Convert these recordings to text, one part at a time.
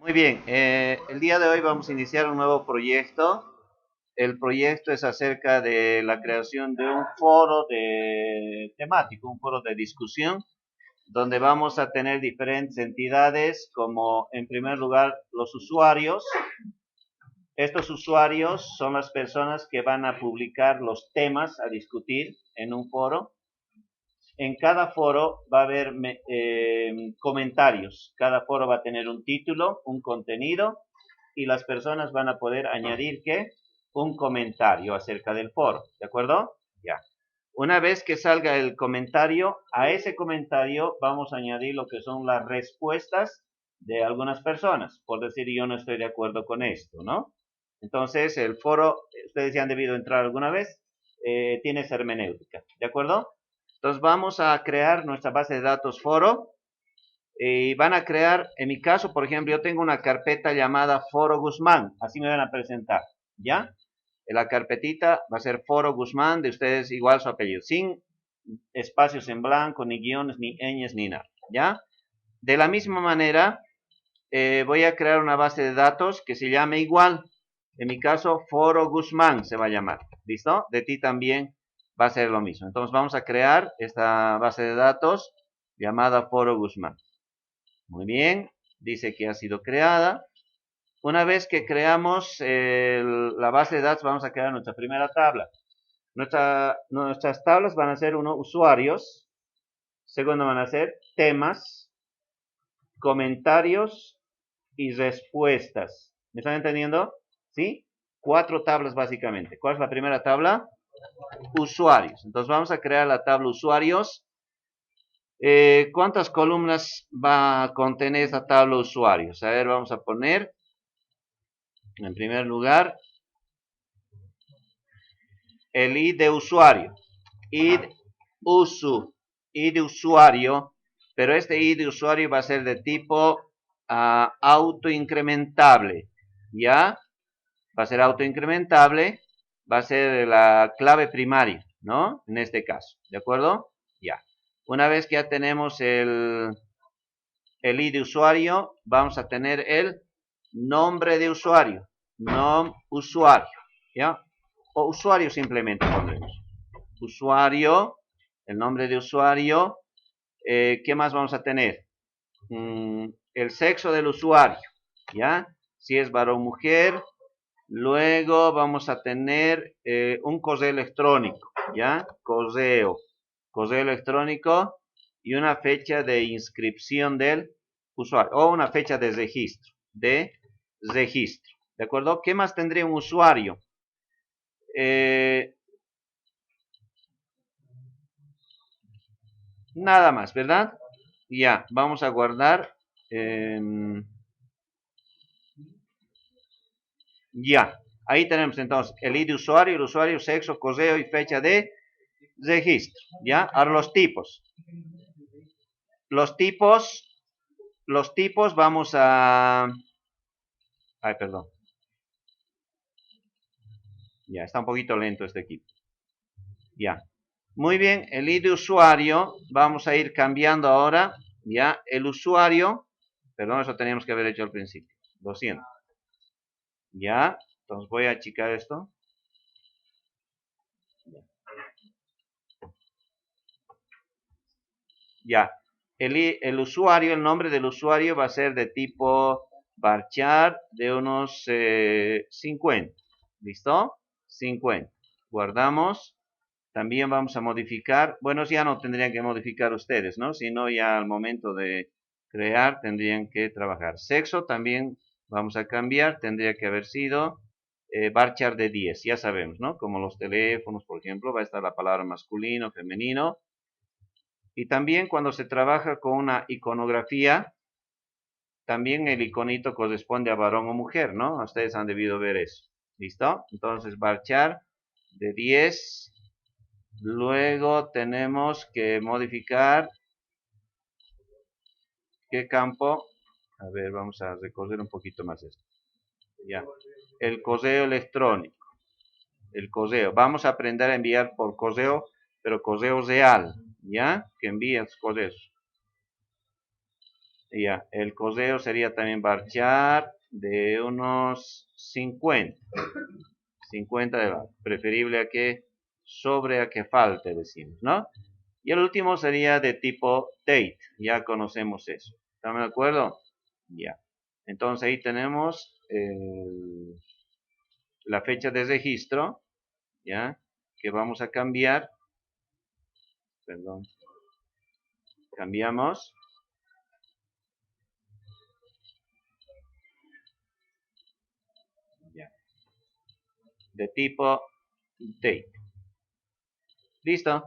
Muy bien, el día de hoy vamos a iniciar un nuevo proyecto. El proyecto es acerca de la creación de un foro temático, un foro de discusión, donde vamos a tener diferentes entidades, como en primer lugar los usuarios. Estos usuarios son las personas que van a publicar los temas a discutir en un foro. En cada foro va a haber comentarios. Cada foro va a tener un título, un contenido, y las personas van a poder añadir ¿qué? Un comentario acerca del foro. ¿De acuerdo? Ya. Una vez que salga el comentario, a ese comentario vamos a añadir lo que son las respuestas de algunas personas. Por decir, yo no estoy de acuerdo con esto, ¿no? Entonces, el foro, ustedes ya han debido entrar alguna vez, tiene esa hermenéutica. ¿De acuerdo? Entonces vamos a crear nuestra base de datos foro y van a crear, en mi caso, por ejemplo, yo tengo una carpeta llamada Foro Guzmán, así me van a presentar, ¿ya? En la carpetita va a ser Foro Guzmán, de ustedes igual su apellido, sin espacios en blanco, ni guiones, ni ñes, ni nada, ¿ya? De la misma manera, voy a crear una base de datos que se llame igual, en mi caso, Foro Guzmán se va a llamar, ¿listo? De ti también va a ser lo mismo. Entonces vamos a crear esta base de datos llamada Foro Guzmán. Muy bien, dice que ha sido creada. Una vez que creamos la base de datos, vamos a crear nuestra primera tabla. Nuestras tablas van a ser usuarios, segundo van a ser temas, comentarios y respuestas. ¿Me están entendiendo? ¿Sí? 4 tablas básicamente. ¿Cuál es la primera tabla? Usuarios. Entonces vamos a crear la tabla usuarios. ¿Cuántas columnas va a contener esta tabla usuarios? A ver, vamos a poner, en primer lugar, el ID de usuario. ID de usuario, pero este ID de usuario va a ser de tipo autoincrementable. ¿Ya? Va a ser autoincrementable, va a ser la clave primaria, ¿no? En este caso, ¿de acuerdo? Ya. Una vez que ya tenemos el ID de usuario, vamos a tener el nombre de usuario, usuario, ¿ya? O usuario simplemente pondremos. Usuario, el nombre de usuario, ¿qué más vamos a tener? El sexo del usuario, ¿ya? Si es varón o mujer. Luego vamos a tener un correo electrónico, ¿ya? Correo electrónico y una fecha de inscripción del usuario o una fecha de registro, ¿de acuerdo? ¿Qué más tendría un usuario? Nada más, ¿verdad? Ya, vamos a guardar. Ya, ahí tenemos entonces el ID usuario, el usuario, sexo, correo y fecha de registro. ¿Ya? Ahora los tipos. Los tipos, los tipos vamos a... Ay, perdón. Ya, está un poquito lento este equipo. Ya. Muy bien, el ID de usuario, vamos a ir cambiando ahora. Ya, el usuario, perdón, eso teníamos que haber hecho al principio. 200. Ya, entonces voy a achicar esto. Ya, el usuario, el nombre del usuario va a ser de tipo varchar de unos 50. ¿Listo? 50. Guardamos. También vamos a modificar. Bueno, ya no tendrían que modificar ustedes, ¿no? Sino ya al momento de crear tendrían que trabajar. Sexo también vamos a cambiar. Tendría que haber sido varchar de 10. Ya sabemos, ¿no? Como los teléfonos, por ejemplo, va a estar la palabra masculino, femenino. Y también cuando se trabaja con una iconografía, también el iconito corresponde a varón o mujer, ¿no? Ustedes han debido ver eso. ¿Listo? Entonces, varchar de 10. Luego tenemos que modificar qué campo. A ver, vamos a recorrer un poquito más esto. Ya. El correo electrónico. El correo. Vamos a aprender a enviar por correo, pero correo real. ¿Ya? Que envíen sus correos. Ya, el correo sería también varchar de unos 50. 50 de la, preferible a que sobre a que falte, decimos, ¿no? Y el último sería de tipo date, ya conocemos eso. ¿Están de acuerdo? Ya. Entonces ahí tenemos la fecha de registro, ya, que vamos a cambiar. Perdón. Cambiamos. Ya. De tipo date. ¿Listo?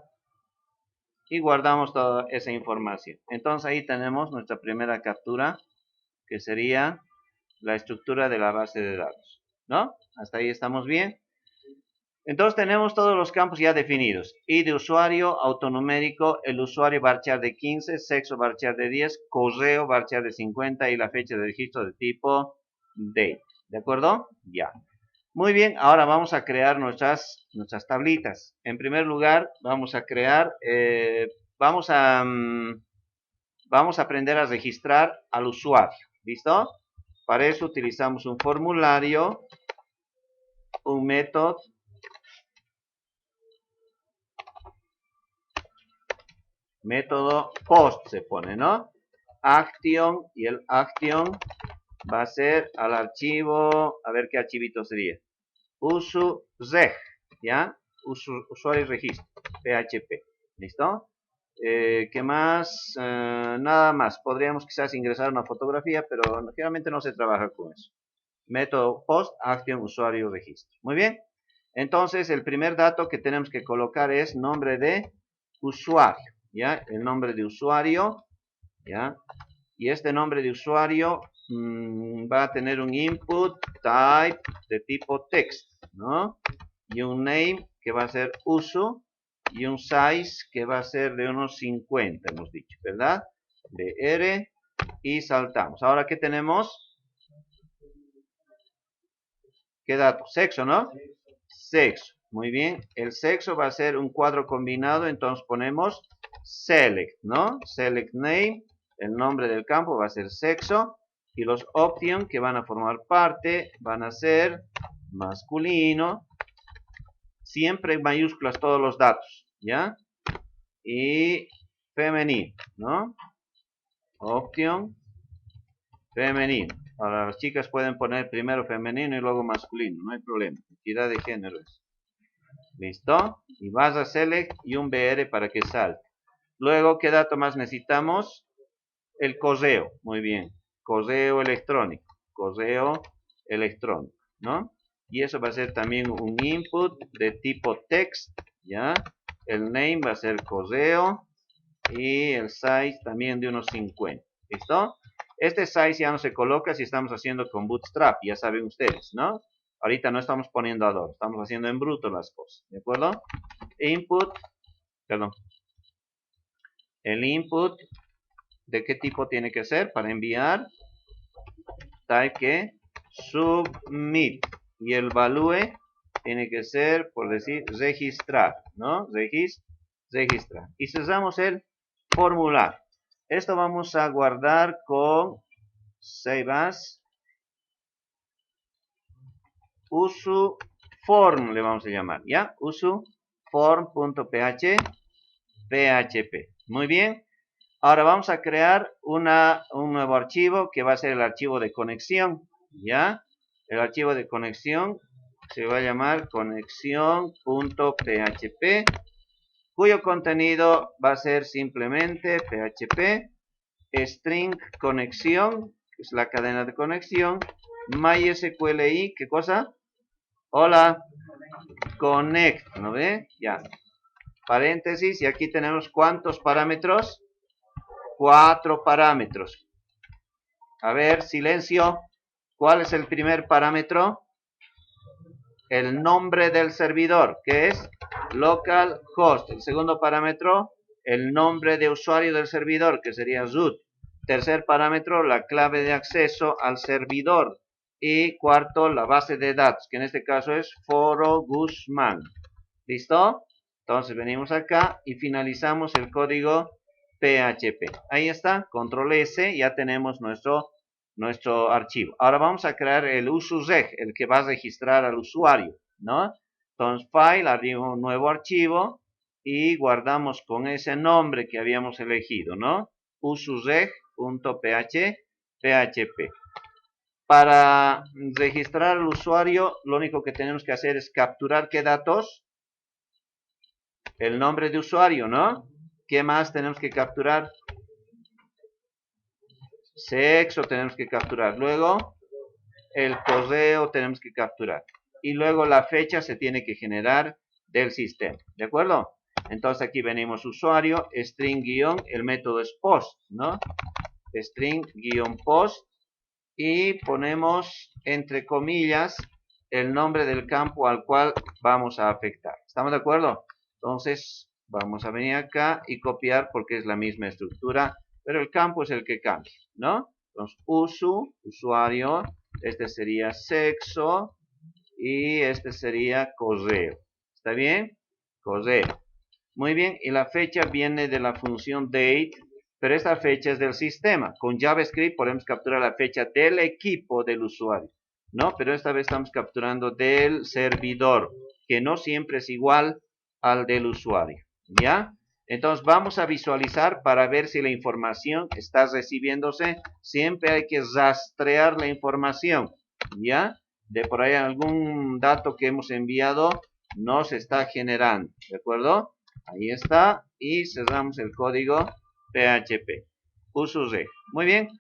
Y guardamos toda esa información. Entonces ahí tenemos nuestra primera captura, que sería la estructura de la base de datos, ¿no? Hasta ahí estamos bien. Entonces tenemos todos los campos ya definidos. ID de usuario, autonumérico, el usuario varchar de 15, sexo varchar de 10, correo varchar de 50 y la fecha de registro de tipo date. ¿De acuerdo? Ya. Muy bien, ahora vamos a crear nuestras tablitas. En primer lugar, vamos a crear, vamos a aprender a registrar al usuario. ¿Listo? Para eso utilizamos un formulario, un método, post se pone, ¿no? Action, y el action va a ser al archivo, a ver qué archivito sería. Usuario, ¿ya? Usuario y registro, PHP, ¿listo? ¿Qué más? Nada más, podríamos quizás ingresar una fotografía, pero generalmente no se trabaja con eso. Método post, action, usuario, registro. Muy bien. Entonces, el primer dato que tenemos que colocar es nombre de usuario, ¿ya? El nombre de usuario, ¿ya? Y este nombre de usuario va a tener un input type de tipo text, ¿no? Y un name que va a ser uso y un size que va a ser de unos 50, hemos dicho, ¿verdad? BR y saltamos. Ahora, ¿qué tenemos? ¿Qué dato? Sexo, ¿no? Sexo. Muy bien. El sexo va a ser un cuadro combinado, entonces ponemos select, ¿no? Select name. El nombre del campo va a ser sexo. Y los options que van a formar parte van a ser masculino. Siempre en mayúsculas todos los datos, ¿ya? Y femenino, ¿no? Opción femenino. Ahora las chicas pueden poner primero femenino y luego masculino, no hay problema. Equidad de género. ¿Listo? Y vas a select y un BR para que salte. Luego, ¿qué dato más necesitamos? El correo. Muy bien. Correo electrónico. Correo electrónico, ¿no? Y eso va a ser también un input de tipo text, ¿ya? El name va a ser correo y el size también de unos 50. ¿Listo? Este size ya no se coloca si estamos haciendo con Bootstrap, ya saben ustedes, ¿no? Ahorita no estamos poniendo adorno, estamos haciendo en bruto las cosas, ¿de acuerdo? Input, perdón. El input, ¿de qué tipo tiene que ser para enviar? Type que submit. Y el value tiene que ser, por decir, registrar, ¿no? Registrar. Y cerramos el formulario. Esto vamos a guardar con Save As. Usu form le vamos a llamar, ¿ya? Usu form.php. Muy bien. Ahora vamos a crear un nuevo archivo que va a ser el archivo de conexión, ¿ya? El archivo de conexión se va a llamar conexión.php, cuyo contenido va a ser simplemente php string conexión, que es la cadena de conexión, MySQLi, ¿qué cosa? Hola, connect, ¿no ve? Ya. Paréntesis, y aquí tenemos ¿cuántos parámetros? 4 parámetros. A ver, silencio. ¿Cuál es el primer parámetro? El nombre del servidor, que es localhost. El segundo parámetro, el nombre de usuario del servidor, que sería root. Tercer parámetro, la clave de acceso al servidor. Y cuarto, la base de datos, que en este caso es Foro Guzmán. ¿Listo? Entonces venimos acá y finalizamos el código PHP. Ahí está, control S, ya tenemos nuestro archivo. Ahora vamos a crear el usuReg, el que va a registrar al usuario, ¿no? Entonces, file, abrimos un nuevo archivo y guardamos con ese nombre que habíamos elegido, ¿no? usuReg.php. Para registrar al usuario, lo único que tenemos que hacer es capturar ¿qué datos? El nombre de usuario, ¿no? ¿Qué más tenemos que capturar? Sexo tenemos que capturar. Luego, el correo tenemos que capturar. Y luego la fecha se tiene que generar del sistema. ¿De acuerdo? Entonces aquí venimos usuario, string guión, el método es post, ¿no? String guión post. Y ponemos entre comillas el nombre del campo al cual vamos a afectar. ¿Estamos de acuerdo? Entonces vamos a venir acá y copiar porque es la misma estructura, pero el campo es el que cambia, ¿no? Entonces usuario, este sería sexo y este sería correo. ¿Está bien? Correo. Muy bien, y la fecha viene de la función date, pero esta fecha es del sistema. Con JavaScript podemos capturar la fecha del equipo del usuario, ¿no? Pero esta vez estamos capturando del servidor, que no siempre es igual al del usuario, ¿ya? Entonces vamos a visualizar para ver si la información está recibiéndose. Siempre hay que rastrear la información, ¿ya? De por ahí algún dato que hemos enviado no se está generando, ¿de acuerdo? Ahí está, y cerramos el código PHP. usuReg. Muy bien,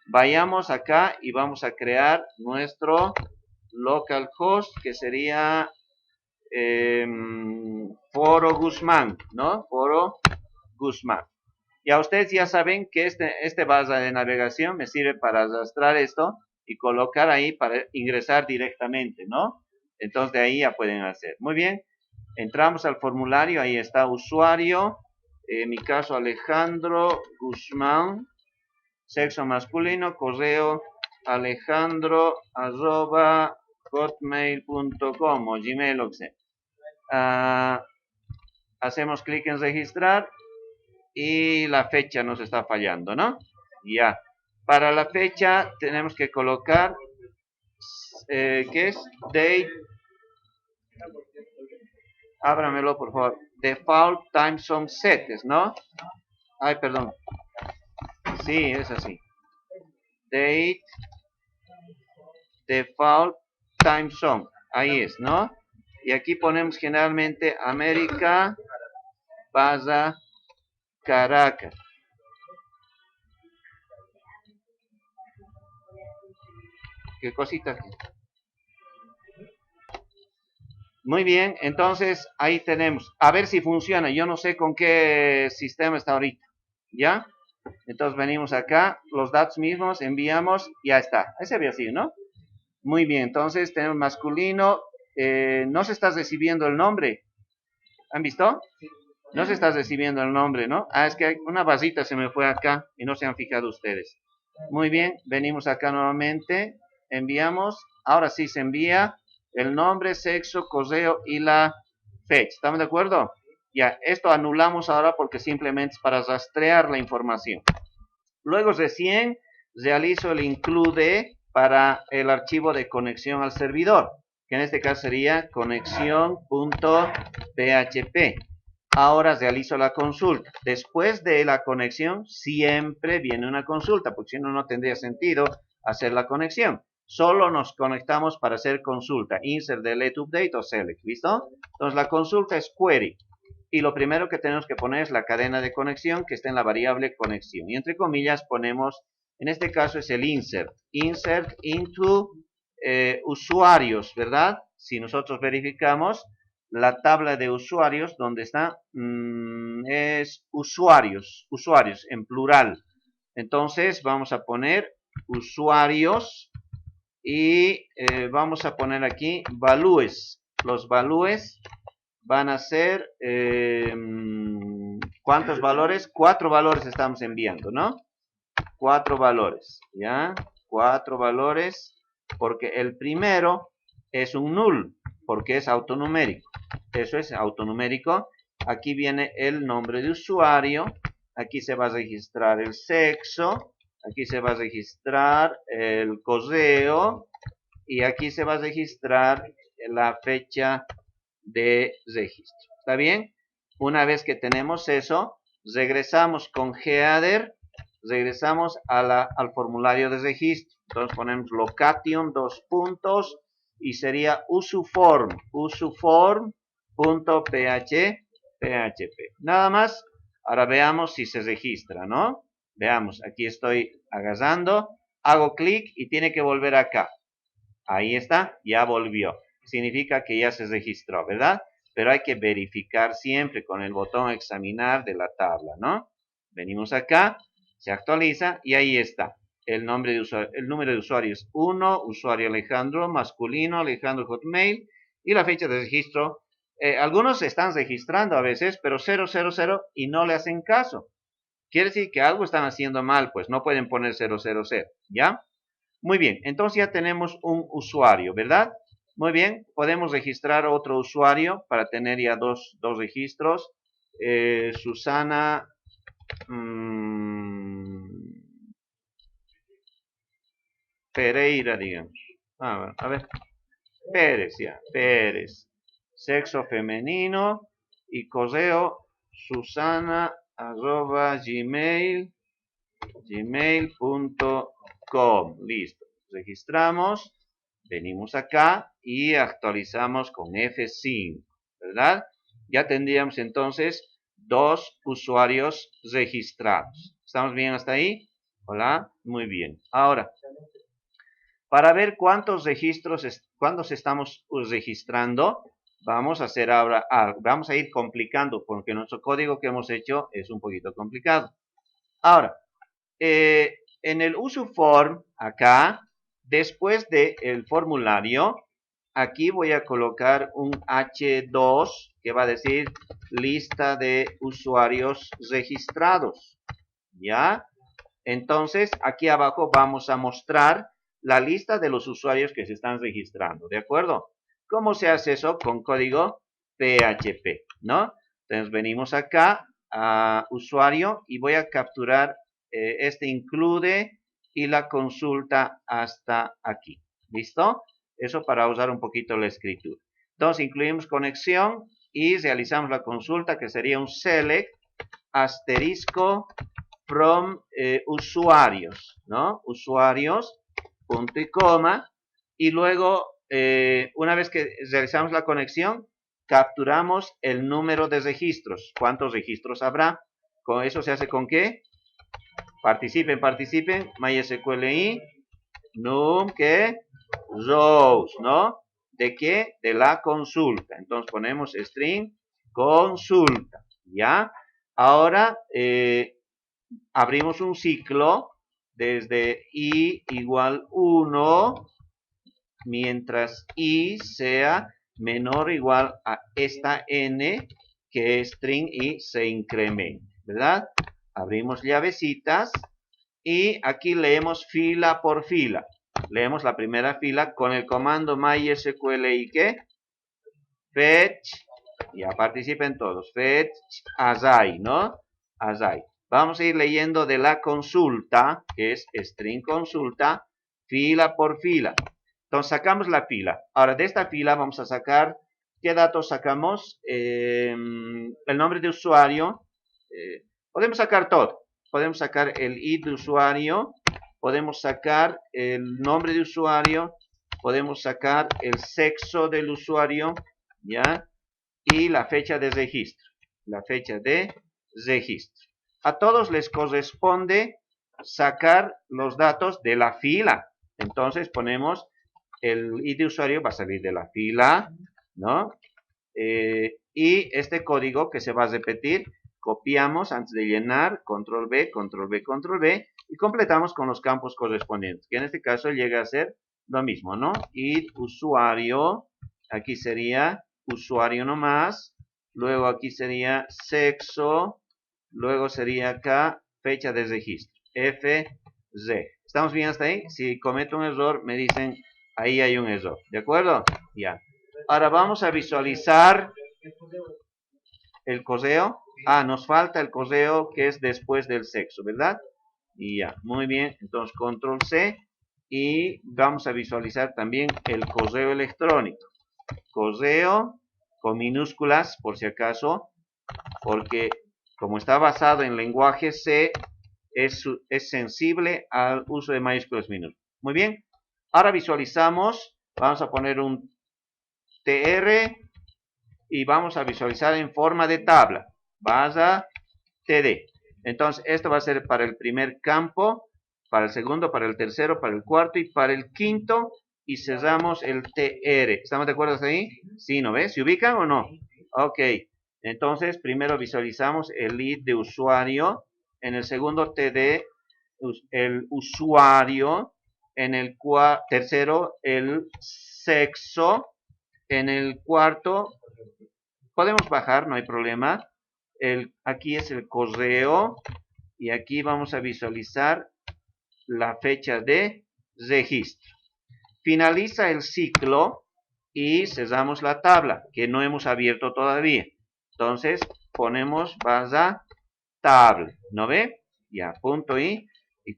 vayamos acá y vamos a crear nuestro localhost, que sería Foro Guzmán, ¿no? Foro Guzmán. Ya ustedes ya saben que este barra de navegación me sirve para arrastrar esto y colocar ahí para ingresar directamente, ¿no? Entonces de ahí ya pueden hacer. Muy bien. Entramos al formulario, ahí está usuario, en mi caso Alejandro Guzmán, sexo masculino, correo alejandro@hotmail.com o gmail, o sea. Hacemos clic en registrar y la fecha nos está fallando, ¿no? Ya. Para la fecha tenemos que colocar, ¿qué es? Date. Ábramelo, por favor. Default time zone settings, ¿no? Ay, perdón. Sí, es así. Date. Default time zone. Ahí es, ¿no? Y aquí ponemos generalmente América / Caracas. ¿Qué cosita? Muy bien, entonces ahí tenemos. A ver si funciona. Yo no sé con qué sistema está ahorita. ¿Ya? Entonces venimos acá, los datos mismos, enviamos, ya está. Ese había sido, ¿no? Muy bien, entonces tenemos masculino. No se está recibiendo el nombre. ¿Han visto? No se está recibiendo el nombre, ¿no? Ah, es que hay una barrita se me fue acá y no se han fijado ustedes. Muy bien, venimos acá nuevamente, enviamos, ahora sí se envía el nombre, sexo, correo y la fecha. ¿Estamos de acuerdo? Ya, esto anulamos ahora porque simplemente es para rastrear la información. Luego recién realizo el include para el archivo de conexión al servidor, que en este caso sería conexión.php. Ahora realizo la consulta. Después de la conexión siempre viene una consulta, porque si no, no tendría sentido hacer la conexión. Solo nos conectamos para hacer consulta. Insert, delete, update o select. ¿Listo? Entonces la consulta es query. Y lo primero que tenemos que poner es la cadena de conexión que está en la variable conexión. Y entre comillas ponemos, en este caso es el insert. Insert into usuarios, ¿verdad? Si nosotros verificamos, la tabla de usuarios, donde está, es usuarios en plural. Entonces vamos a poner usuarios y vamos a poner aquí values. Los values van a ser, ¿cuántos valores? 4 valores estamos enviando, ¿no? 4 valores, ¿ya? 4 valores, porque el primero es un null, porque es autonumérico. Eso es autonumérico. Aquí viene el nombre de usuario. aquí se va a registrar el sexo, aquí se va a registrar el correo y aquí se va a registrar la fecha de registro. ¿Está bien? Una vez que tenemos eso, regresamos con header, regresamos al formulario de registro. Entonces ponemos location, dos puntos, y sería usuform, usuform.php. Nada más. Ahora veamos si se registra, ¿no? Veamos, aquí estoy agarrando, hago clic y tiene que volver acá. Ahí está, ya volvió. Significa que ya se registró, ¿verdad? Pero hay que verificar siempre con el botón examinar de la tabla, ¿no? Venimos acá, se actualiza y ahí está. El nombre de usuario, el número de usuario es 1, usuario Alejandro, masculino, Alejandro Hotmail, y la fecha de registro. Algunos se están registrando a veces, pero 000 y no le hacen caso. Quiere decir que algo están haciendo mal, pues no pueden poner 000, ¿ya? Muy bien, entonces ya tenemos un usuario, ¿verdad? Muy bien, podemos registrar otro usuario para tener ya dos registros. Susana Pereira, digamos. A ver, Pérez, ya, Pérez. Sexo femenino y correo susana@gmail.com. Listo. Registramos, venimos acá y actualizamos con F5, ¿verdad? Ya tendríamos entonces dos usuarios registrados. ¿Estamos bien hasta ahí? Hola, muy bien. Ahora, para ver cuántos registros, cuántos estamos registrando, vamos a hacer ahora, vamos a ir complicando, porque nuestro código que hemos hecho es un poquito complicado. Ahora, en el usuform, acá, después del formulario, aquí voy a colocar un H2 que va a decir lista de usuarios registrados. ¿Ya? Entonces, aquí abajo vamos a mostrar la lista de los usuarios que se están registrando. ¿De acuerdo? ¿Cómo se hace eso? Con código PHP, ¿no? Entonces, venimos acá a usuario y voy a capturar este include y la consulta hasta aquí. ¿Listo? Eso para usar un poquito la escritura. Entonces, incluimos conexión y realizamos la consulta que sería un select asterisco from usuarios, ¿no? Usuarios, punto y coma. Y luego, una vez que realizamos la conexión, capturamos el número de registros. ¿Cuántos registros habrá? ¿Con eso se hace con qué? Participen, MySQLi, num, ¿qué? Rows, ¿no? ¿De qué? De la consulta. Entonces ponemos string consulta, ¿ya? Ahora abrimos un ciclo desde i igual 1, mientras i sea menor o igual a esta n, que es string y se incrementa, ¿verdad? Abrimos llavecitas y aquí leemos fila por fila. Leemos la primera fila con el comando MySQLi, ¿qué? Fetch, ya participen todos, fetch asai, ¿no? Asai. Vamos a ir leyendo de la consulta, que es string consulta, fila por fila. Entonces sacamos la fila. Ahora de esta fila vamos a sacar, ¿qué datos sacamos? El nombre de usuario. Podemos sacar todo. Podemos sacar el ID de usuario. Podemos sacar el nombre de usuario. Podemos sacar el sexo del usuario, ¿ya? Y la fecha de registro. La fecha de registro. A todos les corresponde sacar los datos de la fila. Entonces ponemos el ID de usuario, va a salir de la fila, ¿no? Y este código que se va a repetir, copiamos antes de llenar, control B, control B, control B, y completamos con los campos correspondientes, que en este caso llega a ser lo mismo, ¿no? ID usuario, aquí sería usuario nomás, luego aquí sería sexo, luego sería acá fecha de registro, FZ. ¿Estamos bien hasta ahí? Si cometo un error, me dicen, ahí hay un error, ¿de acuerdo? Ya. Ahora vamos a visualizar el correo. Ah, nos falta el correo que es después del sexo, ¿verdad? Y ya, muy bien. Entonces, control C. Y vamos a visualizar también el correo electrónico. Correo con minúsculas, por si acaso, porque como está basado en lenguaje C, es sensible al uso de mayúsculas minúsculas. Muy bien. Ahora visualizamos. Vamos a poner un TR y vamos a visualizar en forma de tabla. Barra TD. Entonces, esto va a ser para el primer campo, para el segundo, para el tercero, para el cuarto y para el quinto. Y cerramos el TR. ¿Estamos de acuerdo hasta ahí? Sí, ¿no ves? ¿Se ubican o no? Ok. Entonces, primero visualizamos el id de usuario. En el segundo TD, el usuario. En el tercero, el sexo. En el cuarto, podemos bajar, no hay problema. Aquí es el correo y aquí vamos a visualizar la fecha de registro. Finaliza el ciclo y cerramos la tabla que no hemos abierto todavía. Entonces ponemos barra tabla, ¿no ve? Ya, punto y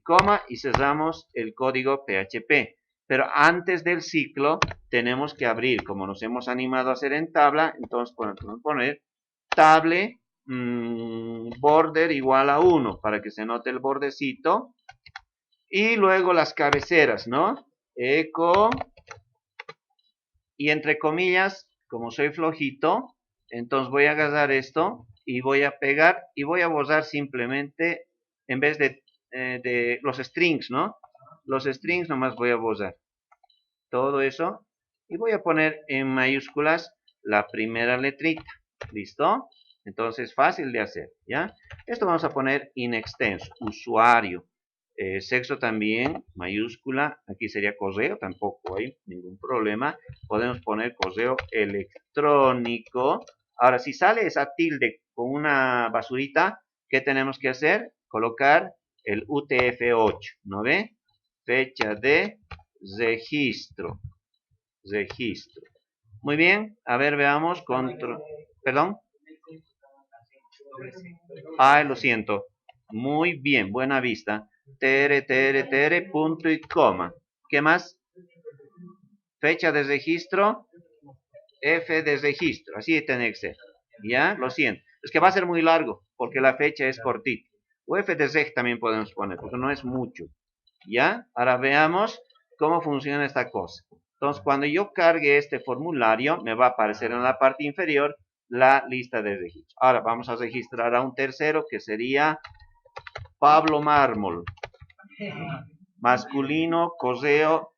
coma y cerramos el código PHP. Pero antes del ciclo tenemos que abrir, como nos hemos animado a hacer en tabla, entonces podemos poner table border igual a 1 para que se note el bordecito. Y luego las cabeceras, ¿no? Eco. Y entre comillas, como soy flojito, entonces voy a agarrar esto y voy a pegar y voy a borrar simplemente en vez de los strings, ¿no? Los strings nomás voy a borrar. Todo eso. Y voy a poner en mayúsculas la primera letrita. ¿Listo? Entonces, fácil de hacer, ¿ya? Esto vamos a poner in extenso, usuario. Sexo también, mayúscula. Aquí sería correo, tampoco hay ningún problema. Podemos poner correo electrónico. Ahora, si sale esa tilde con una basurita, ¿qué tenemos que hacer? Colocar el UTF-8, ¿no ve? Fecha de registro. Registro. Muy bien, a ver, veamos. Control. Perdón. Ah, lo siento. Muy bien, buena vista. TR, punto y coma. ¿Qué más? Fecha de registro. F de registro. Así tiene que ser. ¿Ya? Lo siento. Es que va a ser muy largo porque la fecha es cortita. O F de reg también podemos poner porque no es mucho. ¿Ya? Ahora veamos cómo funciona esta cosa. Entonces, cuando yo cargue este formulario, me va a aparecer en la parte inferior la lista de registro. Ahora vamos a registrar a un tercero que sería Pablo Mármol. Masculino, correo,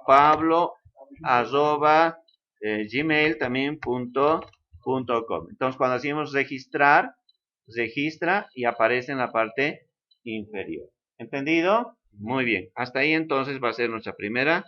Pablo, arroba, gmail también punto com. Entonces, cuando hacemos registrar, registra y aparece en la parte inferior. ¿Entendido? Muy bien. Hasta ahí entonces va a ser nuestra primera